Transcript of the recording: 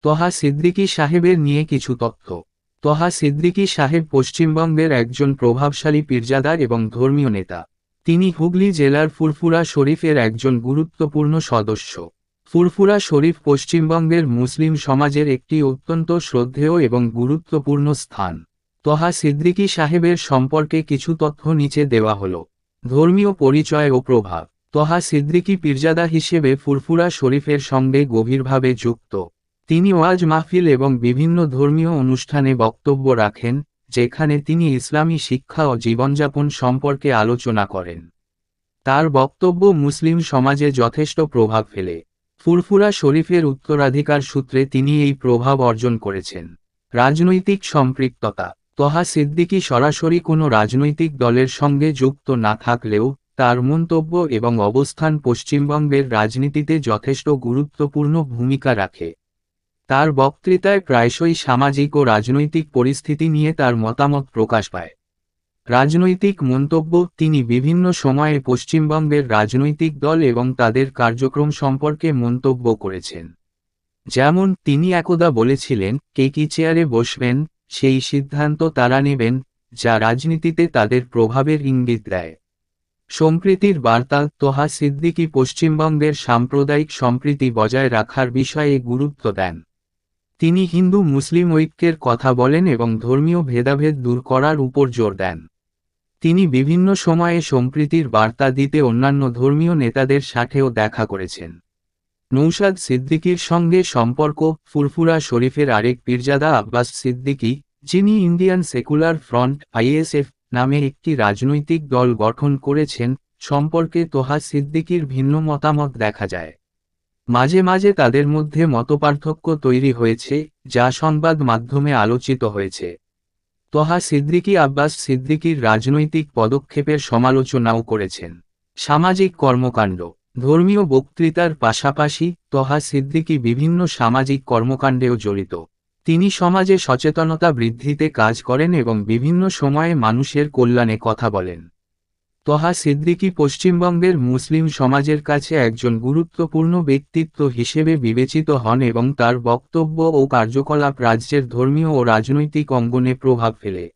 তহা সিদ্দিকী সাহেবের নিয়ে কিছু তথ্য। তহা সিদ্দিকী সাহেব পশ্চিমবঙ্গের একজন প্রভাবশালী পীরজাদা এবং ধর্মীয় নেতা। তিনি হুগলি জেলার ফুরফুরা শরীফের একজন গুরুত্বপূর্ণ সদস্য। ফুরফুরা শরীফ পশ্চিমবঙ্গের মুসলিম সমাজের একটি অত্যন্ত শ্রদ্ধেয় এবং গুরুত্বপূর্ণ স্থান। তহা সিদ্দিকী সাহেবের সম্পর্কে কিছু তথ্য নিচে দেওয়া হল। ধর্মীয় পরিচয় ও প্রভাব। তহা সিদ্দিকী পীরজাদা হিসেবে ফুরফুরা শরীফের সঙ্গে গভীরভাবে যুক্ত। তিনি ওয়াজ মাহফিল এবং বিভিন্ন ধর্মীয় অনুষ্ঠানে বক্তব্য রাখেন, যেখানে তিনি ইসলামী শিক্ষা ও জীবনযাপন সম্পর্কে আলোচনা করেন। তার বক্তব্য মুসলিম সমাজে যথেষ্ট প্রভাব ফেলে। ফুরফুরা শরীফের উত্তরাধিকার সূত্রে তিনি এই প্রভাব অর্জন করেছেন। রাজনৈতিক সম্পৃক্ততা। তহা সিদ্দিকী সরাসরি কোনো রাজনৈতিক দলের সঙ্গে যুক্ত না থাকলেও তার মন্তব্য এবং অবস্থান পশ্চিমবঙ্গের রাজনীতিতে যথেষ্ট গুরুত্বপূর্ণ ভূমিকা রাখে। তার বক্তৃতায় প্রায়শই সামাজিক ও রাজনৈতিক পরিস্থিতি নিয়ে তার মতামত প্রকাশ পায়। রাজনৈতিক মন্তব্য। তিনি বিভিন্ন সময়ে পশ্চিমবঙ্গের রাজনৈতিক দল এবং তাদের কার্যক্রম সম্পর্কে মন্তব্য করেছেন। যেমন তিনি একদা বলেছিলেন, কে কি চেয়ারে বসবেন, সেই সিদ্ধান্ত তারা নেবেন, যা রাজনীতিতে তাদের প্রভাবের ইঙ্গিত দেয়। সম্প্রীতির বার্তা। তহা সিদ্দিকী পশ্চিমবঙ্গের সাম্প্রদায়িক সম্প্রীতি বজায় রাখার বিষয়ে গুরুত্ব দেন। তিনি হিন্দু মুসলিম ঐক্যের কথা বলেন এবং ধর্মীয় ভেদাভেদ দূর করার উপর জোর দেন। তিনি বিভিন্ন সময়ে সম্প্রীতির বার্তা দিতে অন্যান্য ধর্মীয় নেতাদের সাথেও দেখা করেছেন। নৌশাদ সিদ্দিকীর সঙ্গে সম্পর্ক। ফুরফুরা শরীফের আরেক পীরজাদা আব্বাস সিদ্দিকী, যিনি ইন্ডিয়ান সেকুলার ফ্রন্ট (ISF) নামে একটি রাজনৈতিক দল গঠন করেছেন, সম্পর্কে তহা সিদ্দিকীর ভিন্ন মতামত দেখা যায়। মাঝে মাঝে তাদের মধ্যে মতপার্থক্য তৈরি হয়েছে, যা সংবাদ মাধ্যমে আলোচিত হয়েছে। তহা সিদ্দিকী আব্বাস সিদ্দিকীর রাজনৈতিক পদক্ষেপের সমালোচনাও করেছেন। সামাজিক কর্মকাণ্ড। ধর্মীয় বক্তৃতার পাশাপাশি তহা সিদ্দিকী বিভিন্ন সামাজিক কর্মকাণ্ডেও জড়িত। তিনি সমাজে সচেতনতা বৃদ্ধিতে কাজ করেন এবং বিভিন্ন সময়ে মানুষের কল্যাণে কথা বলেন। তহা সিদ্দিকী পশ্চিমবঙ্গের মুসলিম সমাজের কাছে একজন গুরুত্বপূর্ণ ব্যক্তিত্ব হিসেবে বিবেচিত হন এবং তার বক্তব্য ও কার্যকলাপ রাজ্যের ধর্মীয় ও রাজনৈতিক অঙ্গনে প্রভাব ফেলে।